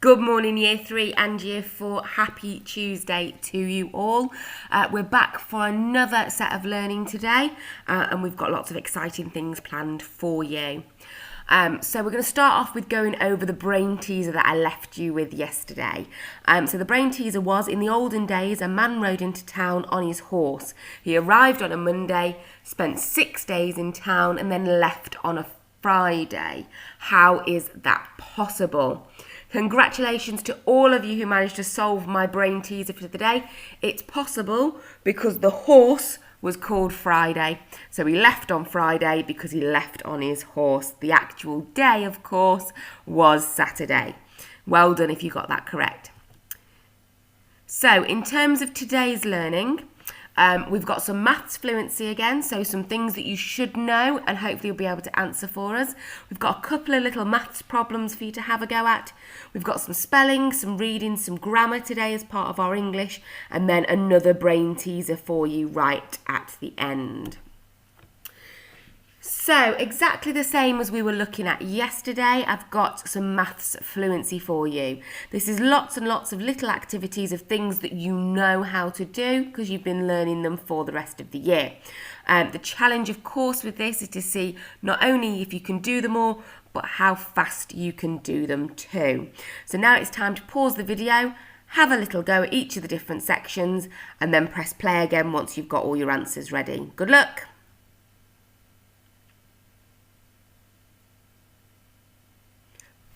Good morning, Year 3 and Year 4. Happy Tuesday to you all. We're back for another set of learning today, and we've got lots of exciting things planned for you. So we're going to start off with going over the brain teaser that I left you with yesterday. So the brain teaser was, in the olden days, a man rode into town on his horse. He arrived on a Monday, spent 6 days in town, and then left on a Friday. How is that possible? Congratulations to all of you who managed to solve my brain teaser for the day. It's possible because the horse was called Friday. So he left on Friday because he left on his horse. The actual day, of course, was Saturday. Well done if you got that correct. So in terms of today's learning, we've got some maths fluency again, so some things that you should know and hopefully you'll be able to answer for us. We've got a couple of little maths problems for you to have a go at. We've got some spelling, some reading, some grammar today as part of our English, and then another brain teaser for you right at the end. So, exactly the same as we were looking at yesterday, I've got some maths fluency for you. This is lots and lots of little activities of things that you know how to do because you've been learning them for the rest of the year. The challenge, of course, with this is to see not only if you can do them all, but how fast you can do them too. So now it's time to pause the video, have a little go at each of the different sections, and then press play again once you've got all your answers ready. Good luck!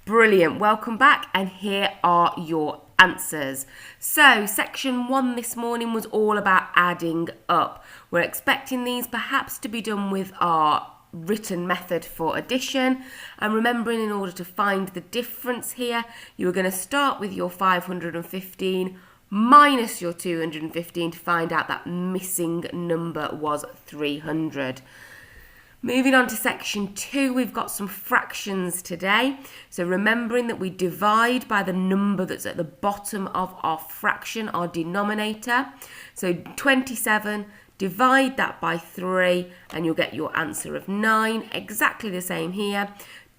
Brilliant, welcome back, and here are your answers. So section 1 this morning was all about adding up. We're expecting these perhaps to be done with our written method for addition, and remembering in order to find the difference here, you are going to start with your 515 minus your 215 to find out that missing number was 300. Moving on to section 2, we've got some fractions today. So remembering that we divide by the number that's at the bottom of our fraction, our denominator. So 27, divide that by 3 and you'll get your answer of 9. Exactly the same here.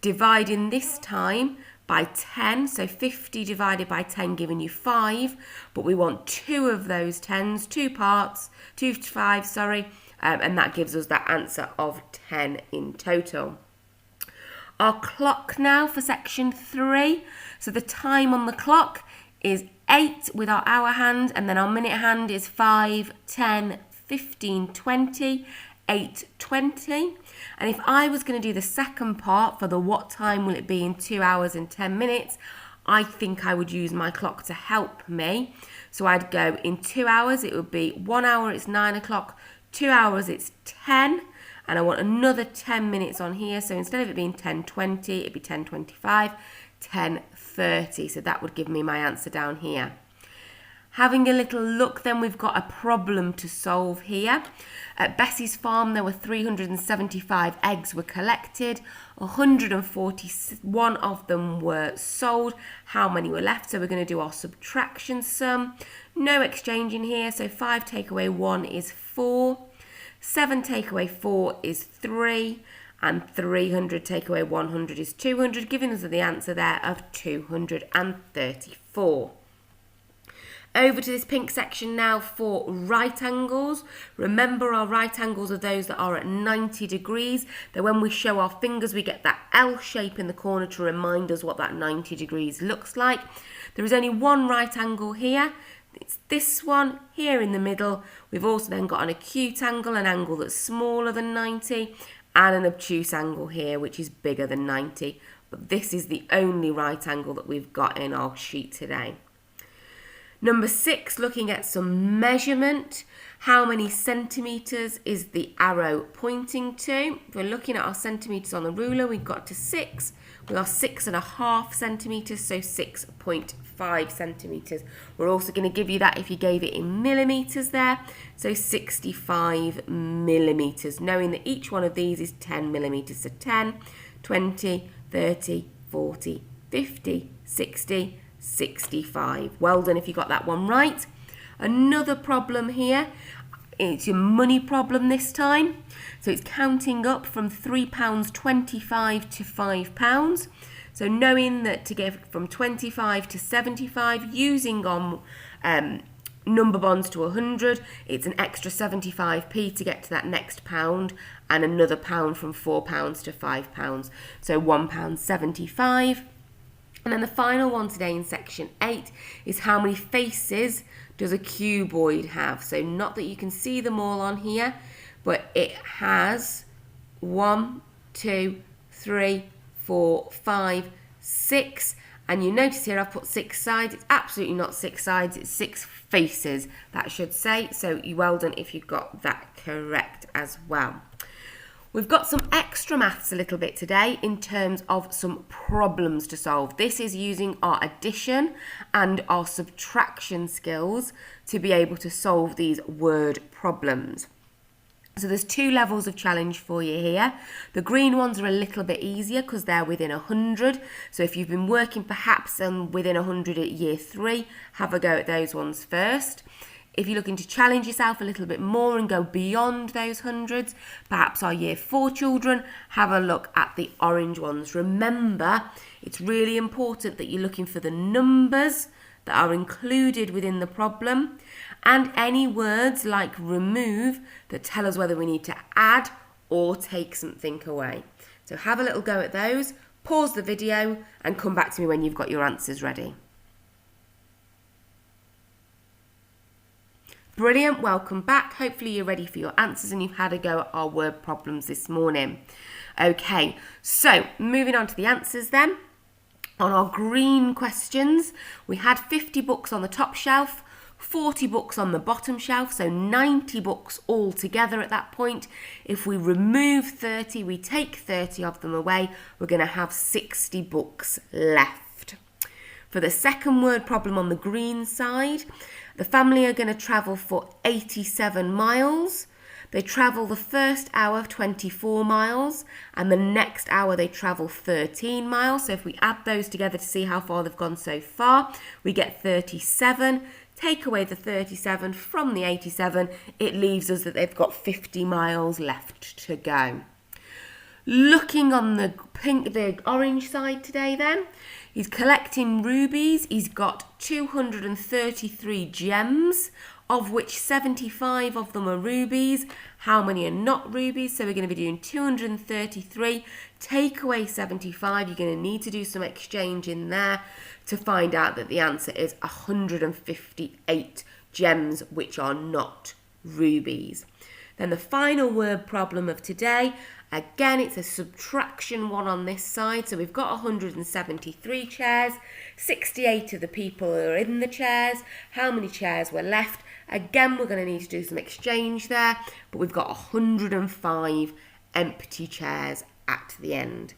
Dividing this time by 10, so 50 divided by 10 giving you 5, but we want 2 of those 10s, 2 parts, 2 to 5, sorry, and that gives us that answer of 10 in total. Our clock now for section 3. So the time on the clock is 8 with our hour hand, and then our minute hand is 5, 10, 15, 20, 8, 20. And if I was going to do the second part for the what time will it be in 2 hours and 10 minutes, I think I would use my clock to help me. So I'd go in 2 hours, it would be 1 hour, it's 9 o'clock, 2 hours, it's 10, and I want another 10 minutes on here. So instead of it being 10:20, it'd be 10:25, 10:30. So that would give me my answer down here. Having a little look, then we've got a problem to solve here. At Bessie's farm, there were 375 eggs were collected. 141 of them were sold. How many were left? So we're going to do our subtraction sum. No exchanging here. So 5 take away 1 is 4. 7 take away 4 is 3. And 300 take away 100 is 200, giving us the answer there of 234. Over to this pink section now for right angles. Remember, our right angles are those that are at 90 degrees. That when we show our fingers, we get that L shape in the corner to remind us what that 90 degrees looks like. There is only one right angle here. It's this one here in the middle. We've also then got an acute angle, an angle that's smaller than 90, and an obtuse angle here, which is bigger than 90. But this is the only right angle that we've got in our sheet today. Number 6, looking at some measurement. How many centimetres is the arrow pointing to? If we're looking at our centimetres on the ruler, we've got to 6. We are 6.5 centimetres, so 6.5 centimetres. We're also going to give you that if you gave it in millimetres there, so 65 millimetres, knowing that each one of these is 10 millimetres. So 10, 20, 30, 40, 50, 60, 65. Well done if you got that one right. Another problem here, it's your money problem this time. So it's counting up from £3.25 to £5. So knowing that to get from 25 to 75 using on number bonds to 100, it's an extra 75p to get to that next pound, and another pound from £4 to £5. So £1.75. And then the final one today in section 8 is how many faces does a cuboid have? So not that you can see them all on here, but it has 1, 2, 3, 4, 5, 6. And you notice here I've put 6 sides. It's absolutely not 6 sides, it's 6 faces, that should say. So you well done if you got that correct as well. We've got some extra maths a little bit today in terms of some problems to solve. This is using our addition and our subtraction skills to be able to solve these word problems. So there's 2 levels of challenge for you here. The green ones are a little bit easier because they're within 100. So if you've been working perhaps within 100 at year 3, have a go at those ones first. If you're looking to challenge yourself a little bit more and go beyond those hundreds, perhaps our year 4 children, have a look at the orange ones. Remember, it's really important that you're looking for the numbers that are included within the problem and any words like remove that tell us whether we need to add or take something away. So have a little go at those, pause the video and come back to me when you've got your answers ready. Brilliant, welcome back. Hopefully you're ready for your answers and you've had a go at our word problems this morning. Okay, so moving on to the answers then. On our green questions, we had 50 books on the top shelf, 40 books on the bottom shelf, so 90 books all together at that point. If we remove 30, we take 30 of them away, we're going to have 60 books left. For the second word problem on the green side, the family are going to travel for 87 miles. They travel the first hour 24 miles and the next hour they travel 13 miles. So if we add those together to see how far they've gone so far, we get 37. Take away the 37 from the 87, it leaves us that they've got 50 miles left to go. Looking on the orange side today then, he's collecting rubies. He's got 233 gems, of which 75 of them are rubies. How many are not rubies? So we're going to be doing 233. Take away 75. You're going to need to do some exchange in there to find out that the answer is 158 gems, which are not rubies. Then the final word problem of today, again, it's a subtraction one on this side. So we've got 173 chairs, 68 of the people are in the chairs. How many chairs were left? Again, we're going to need to do some exchange there, but we've got 105 empty chairs at the end.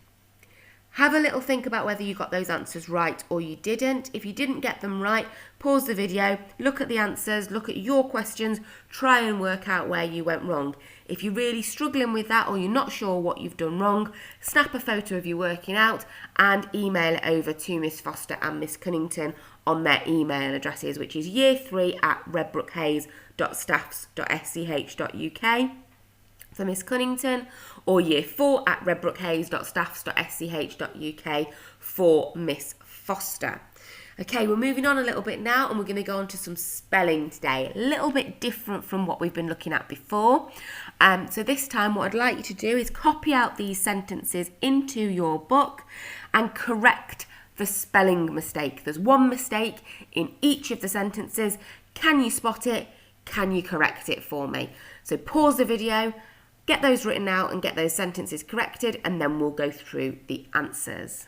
Have a little think about whether you got those answers right or you didn't. If you didn't get them right, pause the video, look at the answers, look at your questions, try and work out where you went wrong. If you're really struggling with that or you're not sure what you've done wrong, snap a photo of you working out and email it over to Miss Foster and Miss Cunnington on their email addresses, which is year3@redbrookhayes.staffs.sch.uk for Miss Cunnington, or year4@redbrookhayes.staffs.sch.uk for Miss Foster. Okay, we're moving on a little bit now and we're going to go on to some spelling today. A little bit different from what we've been looking at before. So this time what I'd like you to do is copy out these sentences into your book and correct the spelling mistake. There's one mistake in each of the sentences. Can you spot it? Can you correct it for me? So pause the video, get those written out and get those sentences corrected, and then we'll go through the answers.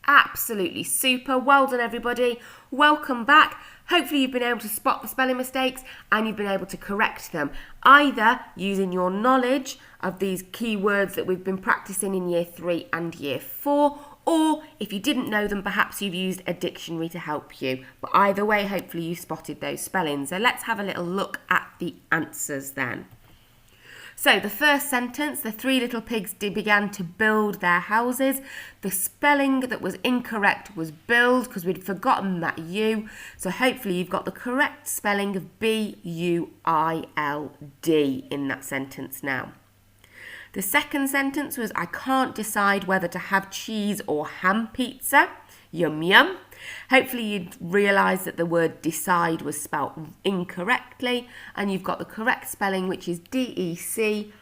Absolutely super. Well done, everybody. Welcome back. Hopefully you've been able to spot the spelling mistakes and you've been able to correct them, either using your knowledge of these key words that we've been practicing in year 3 and year 4, or if you didn't know them, perhaps you've used a dictionary to help you. But either way, hopefully you spotted those spellings. So let's have a little look at the answers then. So the first sentence, the three little pigs began to build their houses. The spelling that was incorrect was build, because we'd forgotten that U. So hopefully you've got the correct spelling of B-U-I-L-D in that sentence now. The second sentence was, I can't decide whether to have cheese or ham pizza. Yum yum. Hopefully you'd realise that the word decide was spelt incorrectly, and you've got the correct spelling, which is D-E-C-I-D-E.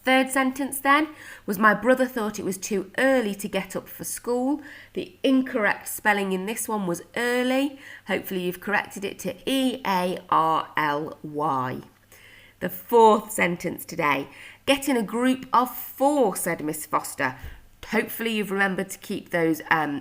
Third sentence then was, my brother thought it was too early to get up for school. The incorrect spelling in this one was early. Hopefully you've corrected it to E-A-R-L-Y. The fourth sentence today, get in a group of 4, said Miss Foster. Hopefully you've remembered to keep those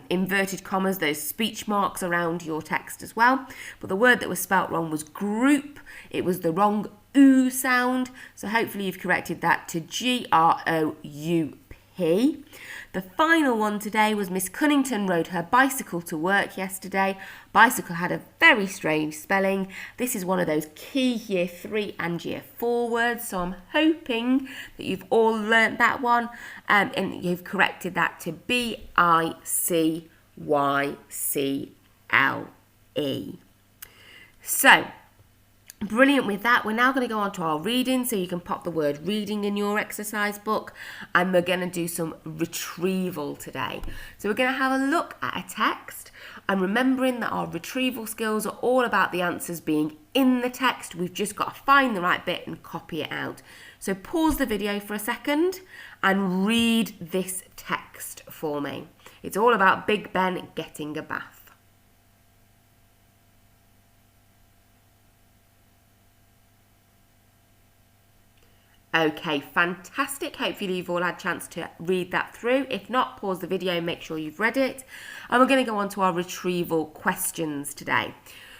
inverted commas, those speech marks around your text as well. But the word that was spelt wrong was group. It was the wrong oo sound. So hopefully you've corrected that to G-R-O-U-P. The final one today was Miss Cunnington rode her bicycle to work yesterday. Bicycle had a very strange spelling. This is one of those key Year 3 and Year 4 words, so I'm hoping that you've all learnt that one and you've corrected that to B-I-C-Y-C-L-E. So, brilliant with that. We're now going to go on to our reading, so you can pop the word reading in your exercise book, and we're going to do some retrieval today. So we're going to have a look at a text, and remembering that our retrieval skills are all about the answers being in the text. We've just got to find the right bit and copy it out. So pause the video for a second and read this text for me. It's all about Big Ben getting a bath. Okay, fantastic. Hopefully you've all had a chance to read that through. If not, pause the video and make sure you've read it. And we're going to go on to our retrieval questions today.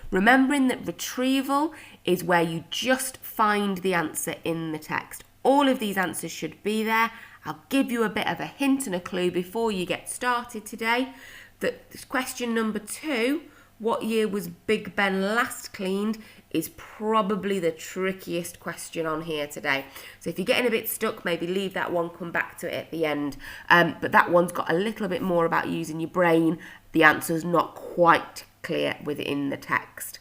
Remembering that retrieval is where you just find the answer in the text. All of these answers should be there. I'll give you a bit of a hint and a clue before you get started today. That question number 2, what year was Big Ben last cleaned, is probably the trickiest question on here today. So if you're getting a bit stuck, maybe leave that one, come back to it at the end. But that one's got a little bit more about using your brain. The answer's not quite clear within the text.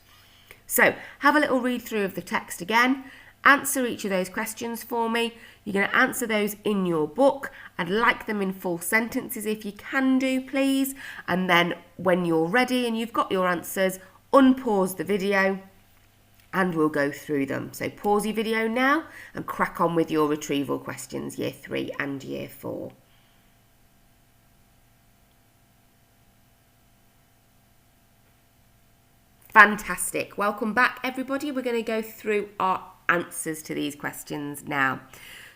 So have a little read through of the text again. Answer each of those questions for me. You're going to answer those in your book. I'd like them in full sentences if you can do, please. And then when you're ready and you've got your answers, unpause the video and we'll go through them. So pause your video now and crack on with your retrieval questions, Year 3 and Year 4. Fantastic. Welcome back, everybody. We're going to go through our answers to these questions now.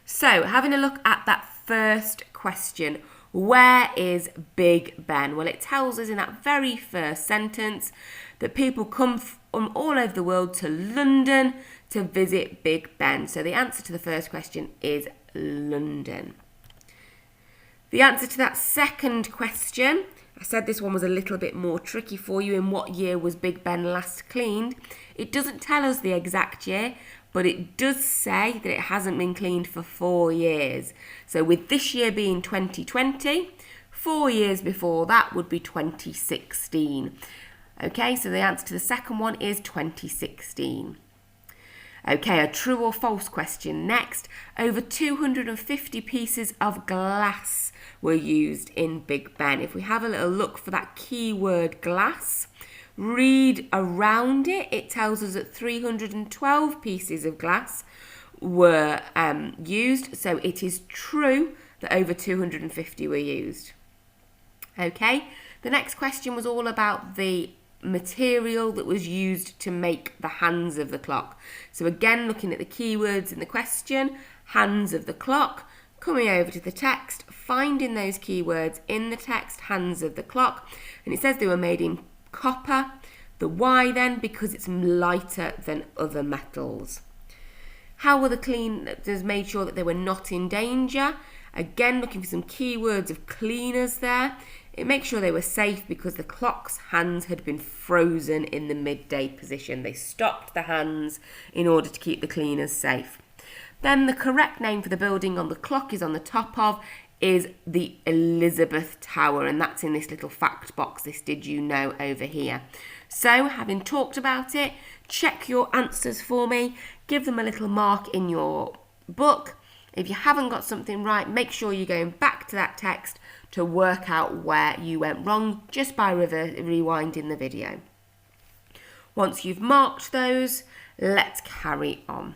So, having a look at that first question, where is Big Ben? Well, it tells us in that very first sentence that people come from all over the world to London to visit Big Ben. So the answer to the first question is London. The answer to that second question, I said this one was a little bit more tricky for you. In what year was Big Ben last cleaned? It doesn't tell us the exact year, but it does say that it hasn't been cleaned for 4 years. So with this year being 2020, 4 years before that would be 2016. Okay, so the answer to the second one is 2016. Okay, a true or false question next. Over 250 pieces of glass were used in Big Ben. If we have a little look for that keyword glass, read around it. It tells us that 312 pieces of glass were used. So it is true that over 250 were used. Okay, the next question was all about the material that was used to make the hands of the clock. So again, looking at the keywords in the question, hands of the clock, coming over to the text, finding those keywords in the text, hands of the clock, and it says they were made in copper. The why then? Because it's lighter than other metals. How were the cleaners made sure that they were not in danger? Again, looking for some keywords of cleaners there. It makes sure they were safe because the clock's hands had been frozen in the midday position. They stopped the hands in order to keep the cleaners safe. Then the correct name for the building on the clock is on the top of is the Elizabeth Tower, and that's in this little fact box, this did you know over here. So having talked about it, check your answers for me, give them a little mark in your book. If you haven't got something right, make sure you're going back to that text to work out where you went wrong just by rewinding the video. Once you've marked those, let's carry on.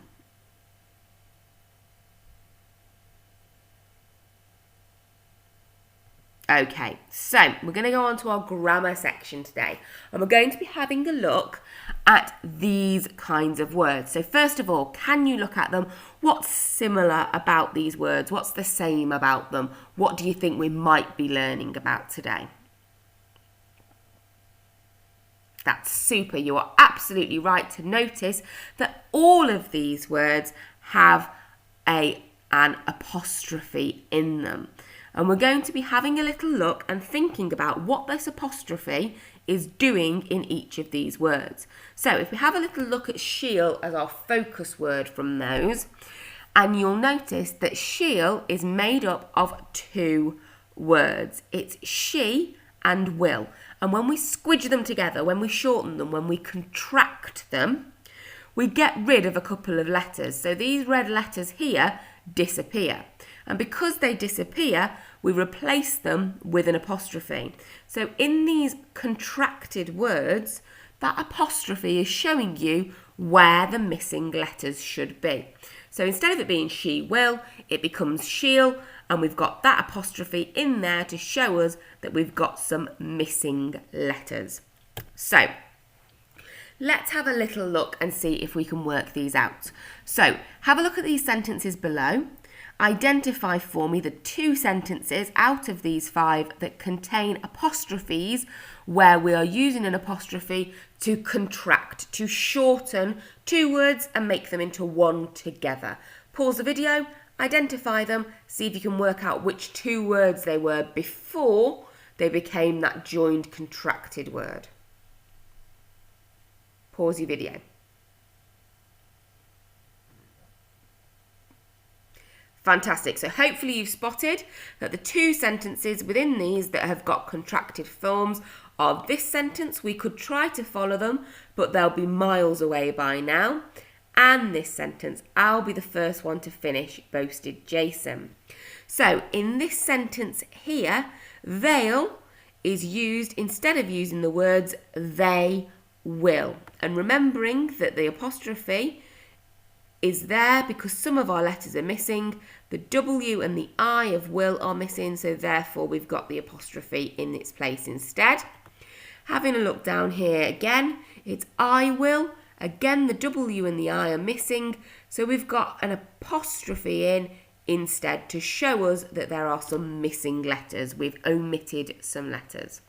Okay, so we're going to go on to our grammar section today, and we're going to be having a look at these kinds of words. So first of all, can you look at them? What's similar about these words? What's the same about them? What do you think we might be learning about today? That's super. You are absolutely right to notice that all of these words have an apostrophe in them. And we're going to be having a little look and thinking about what this apostrophe is doing in each of these words. So if we have a little look at she'll as our focus word from those, and you'll notice that she'll is made up of two words. It's she and will. And when we squidge them together, when we shorten them, when we contract them, we get rid of a couple of letters. So these red letters here disappear. And because they disappear, we replace them with an apostrophe. So in these contracted words, that apostrophe is showing you where the missing letters should be. So instead of it being she will, it becomes she'll, and we've got that apostrophe in there to show us that we've got some missing letters. So let's have a little look and see if we can work these out. So have a look at these sentences below. Identify for me the 2 sentences out of these 5 that contain apostrophes where we are using an apostrophe to contract, to shorten 2 words and make them into one together. Pause the video, identify them, see if you can work out which 2 words they were before they became that joined contracted word. Pause your video. Fantastic. So hopefully you've spotted that the 2 sentences within these that have got contracted forms are this sentence. We could try to follow them, but they'll be miles away by now. And this sentence, I'll be the first one to finish, boasted Jason. So in this sentence here, they'll is used instead of using the words they will. And remembering that the apostrophe is there because some of our letters are missing. The W and the I of will are missing, so therefore we've got the apostrophe in its place instead. Having a look down here again, it's I will. Again, the W and the I are missing, so we've got an apostrophe in instead to show us that there are some missing letters. We've omitted some letters.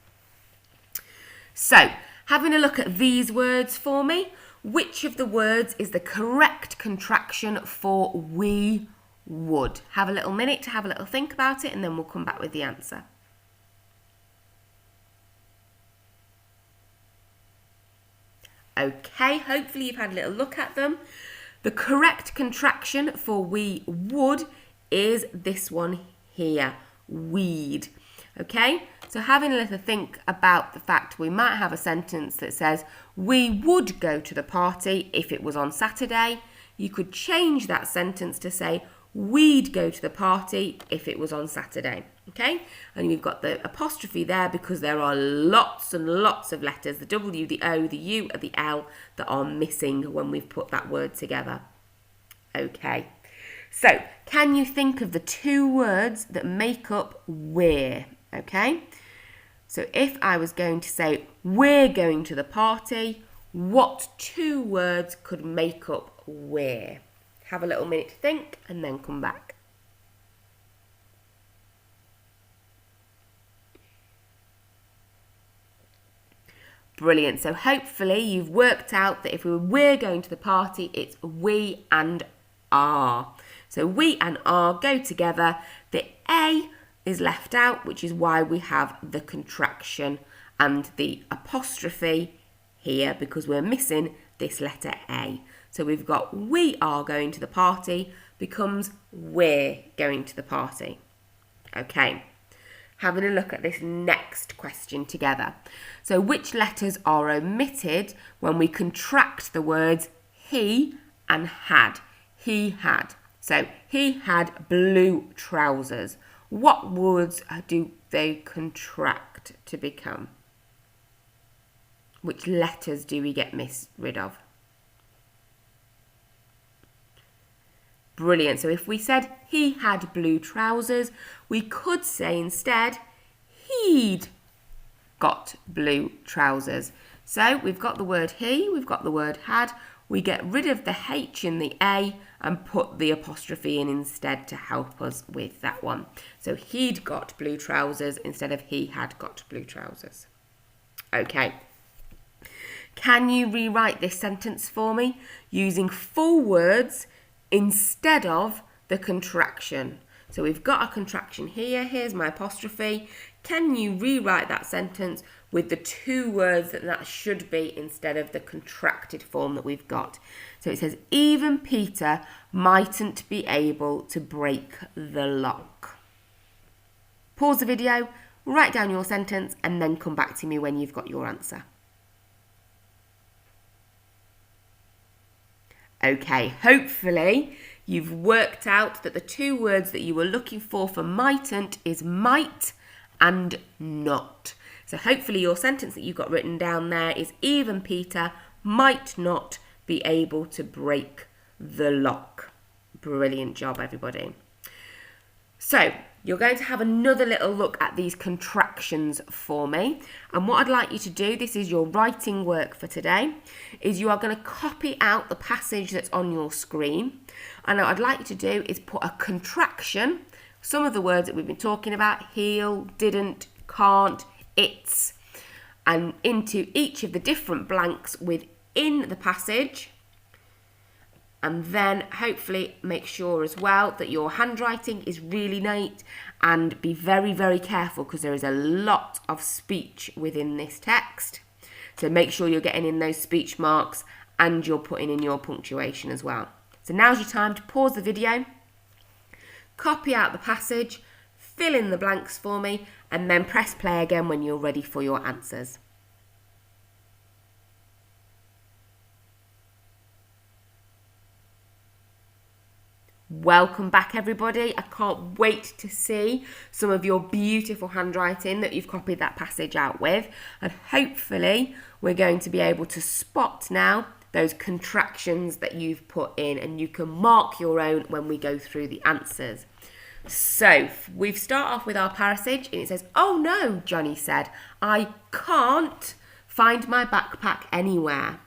So, having a look at these words for me, which of the words is the correct contraction for we would? Have a little minute to have a little think about it and then we'll come back with the answer. Okay, hopefully you've had a little look at them. The correct contraction for we would is this one here, weed. Okay, so having a little think about the fact we might have a sentence that says we would go to the party if it was on Saturday. You could change that sentence to say we'd go to the party if it was on Saturday. Okay, and we've got the apostrophe there because there are lots and lots of letters, the W, the O, the U, and the L, that are missing when we've put that word together. Okay, so can you think of the 2 words that make up we're? Okay, so if I was going to say we're going to the party, what 2 words could make up we're? Have a little minute to think and then come back. Brilliant. So hopefully you've worked out that if we're going to the party, it's we and are. So we and are go together. The A is left out, which is why we have the contraction and the apostrophe here, because we're missing this letter A. So we've got we are going to the party becomes we're going to the party. Okay, having a look at this next question together. So which letters are omitted when we contract the words he and had? He had. So he had blue trousers. What words do they contract to become? Which letters do we get rid of? Brilliant. So if we said he had blue trousers, we could say instead he'd got blue trousers. So we've got the word he, we've got the word had. We get rid of the H in the A and put the apostrophe in instead to help us with that one. So he'd got blue trousers instead of he had got blue trousers. Okay. Can you rewrite this sentence for me using full words instead of the contraction? So we've got a contraction here. Here's my apostrophe. Can you rewrite that sentence with the two words that should be instead of the contracted form that we've got? So it says, even Peter mightn't be able to break the lock. Pause the video, write down your sentence, and then come back to me when you've got your answer. Okay, hopefully you've worked out that the two words that you were looking for mightn't is might and not. So hopefully your sentence that you've got written down there is even Peter might not be able to break the lock. Brilliant job, everybody. So you're going to have another little look at these contractions for me. And what I'd like you to do, this is your writing work for today, is you are going to copy out the passage that's on your screen. And what I'd like you to do is put a contraction, some of the words that we've been talking about, he'll, didn't, can't, it's, and into each of the different blanks within the passage. And then hopefully make sure as well that your handwriting is really neat, and be very, very careful because there is a lot of speech within this text. So make sure you're getting in those speech marks and you're putting in your punctuation as well. So now's your time to pause the video, copy out the passage, fill in the blanks for me, and then press play again when you're ready for your answers. Welcome back, everybody. I can't wait to see some of your beautiful handwriting that you've copied that passage out with, and hopefully we're going to be able to spot now those contractions that you've put in, and you can mark your own when we go through the answers. So we start off with our passage, and it says, "Oh no," Johnny said, "I can't find my backpack anywhere."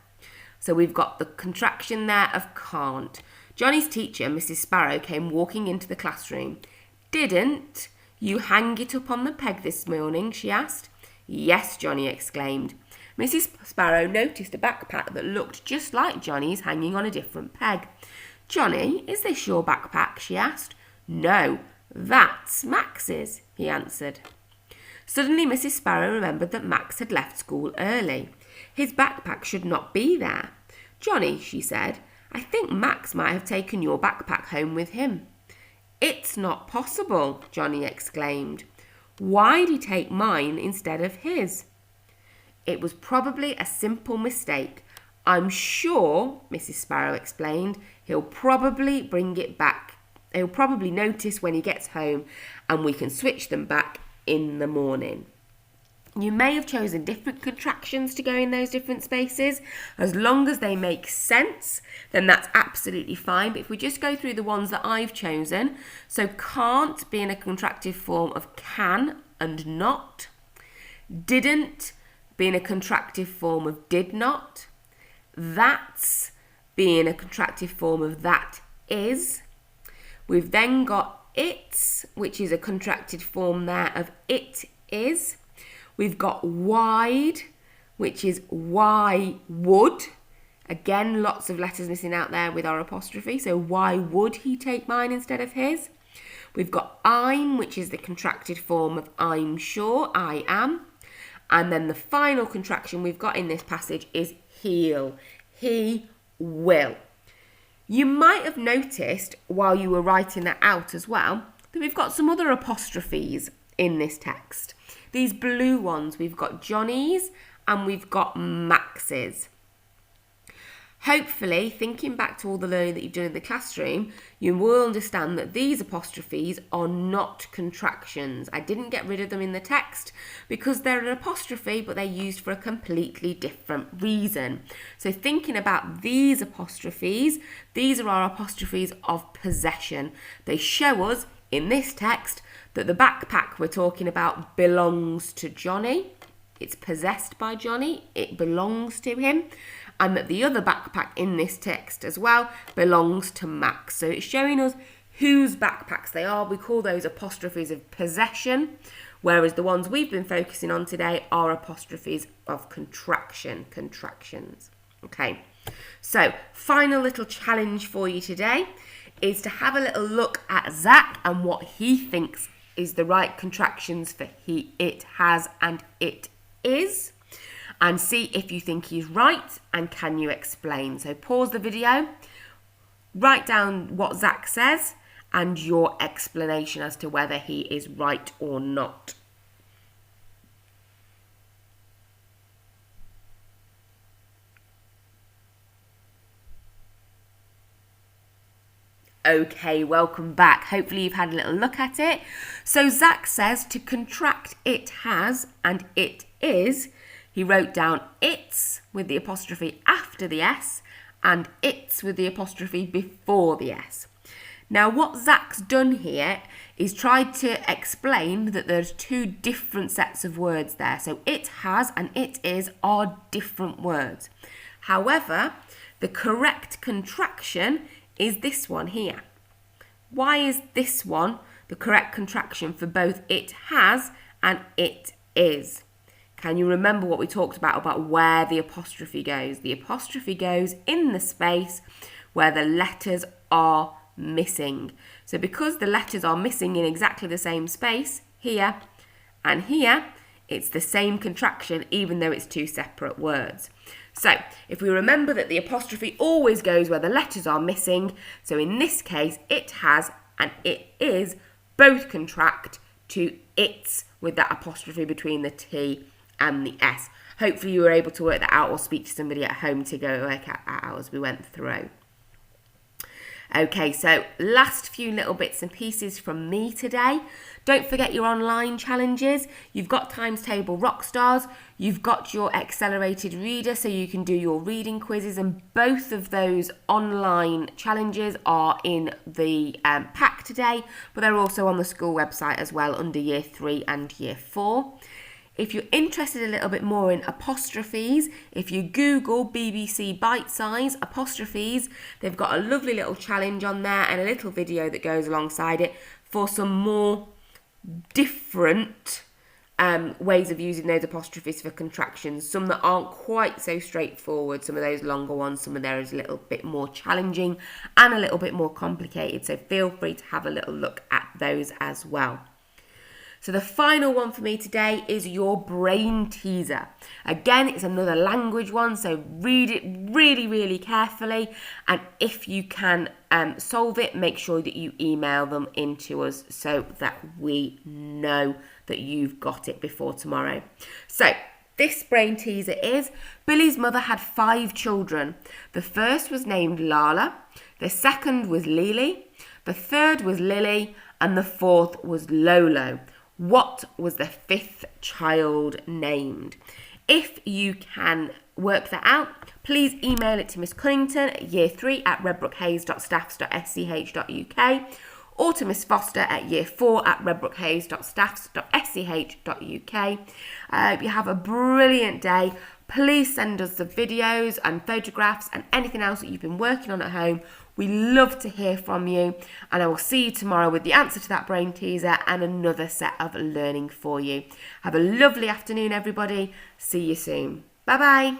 So we've got the contraction there of can't. Johnny's teacher, Mrs. Sparrow, came walking into the classroom. "Didn't you hang it up on the peg this morning?" she asked. "Yes," Johnny exclaimed. Mrs. Sparrow noticed a backpack that looked just like Johnny's hanging on a different peg. "Johnny, is this your backpack?" she asked. "No, that's Max's," he answered. Suddenly Mrs. Sparrow remembered that Max had left school early. His backpack should not be there. "Johnny," she said, "I think Max might have taken your backpack home with him." "It's not possible," Johnny exclaimed. "Why'd he take mine instead of his?" "It was probably a simple mistake. I'm sure," Mrs. Sparrow explained, "he'll probably bring it back. He'll probably notice when he gets home, and we can switch them back in the morning." You may have chosen different contractions to go in those different spaces. As long as they make sense, then that's absolutely fine. But if we just go through the ones that I've chosen, so can't being a contractive form of can and not. Didn't being a contractive form of did not. That's being a contractive form of that is. We've then got it's, which is a contracted form there of it is. We've got wide, which is why would. Again, lots of letters missing out there with our apostrophe. So why would he take mine instead of his? We've got I'm, which is the contracted form of I'm sure, I am. And then the final contraction we've got in this passage is he'll, he will. You might have noticed while you were writing that out as well that we've got some other apostrophes in this text. These blue ones, we've got Johnny's and we've got Max's. Hopefully, thinking back to all the learning that you've done in the classroom, you will understand that these apostrophes are not contractions. I didn't get rid of them in the text because they're an apostrophe, but they're used for a completely different reason. So thinking about these apostrophes, these are our apostrophes of possession. They show us in this text that the backpack we're talking about belongs to Johnny. It's possessed by Johnny. It belongs to him. And that the other backpack in this text as well belongs to Max. So it's showing us whose backpacks they are. We call those apostrophes of possession, whereas the ones we've been focusing on today are apostrophes of contractions. Okay, so final little challenge for you today is to have a little look at Zach and what he thinks is the right contractions for he, it, has, and it is. And see if you think he's right and can you explain. So pause the video, write down what Zach says and your explanation as to whether he is right or not. Okay, welcome back. Hopefully you've had a little look at it. So Zach says to contract it has and it is. He wrote down it's with the apostrophe after the S and it's with the apostrophe before the S. Now what Zach's done here is tried to explain that there's two different sets of words there. So it has and it is are different words. However, the correct contraction is this one here. Why is this one the correct contraction for both it has and it is? Can you remember what we talked about where the apostrophe goes? The apostrophe goes in the space where the letters are missing. So because the letters are missing in exactly the same space, here and here, it's the same contraction even though it's two separate words. So if we remember that the apostrophe always goes where the letters are missing, so in this case, it has and it is both contract to its with that apostrophe between the T and the S. Hopefully you were able to work that out or speak to somebody at home to go work that out as we went through. Okay, so last few little bits and pieces from me today. Don't forget your online challenges. You've got Times Table Rockstars. You've got your accelerated reader so you can do your reading quizzes, and both of those online challenges are in the pack today, but they're also on the school website as well under Year 3 and Year 4. If you're interested a little bit more in apostrophes, if you Google BBC Bite Size apostrophes, they've got a lovely little challenge on there and a little video that goes alongside it for some more different ways of using those apostrophes for contractions. Some that aren't quite so straightforward, some of those longer ones, some of those a little bit more challenging and a little bit more complicated. So feel free to have a little look at those as well. So the final one for me today is your brain teaser. Again, it's another language one, so read it really, really carefully. And if you can solve it, make sure that you email them into us so that we know that you've got it before tomorrow. So this brain teaser is, Billy's mother had 5 children. The first was named Lala, the second was Lily, the third was Lily, and the fourth was Lolo. What was the 5th child named? If you can work that out, please email it to Miss Cunnington at year3@redbrookhayes.staffs.sch.uk or to Miss Foster at year4@redbrookhayes.staffs.sch.uk. You have a brilliant day. Please send us the videos and photographs and anything else that you've been working on at home. We love to hear from you, and I will see you tomorrow with the answer to that brain teaser and another set of learning for you. Have a lovely afternoon, everybody. See you soon. Bye-bye.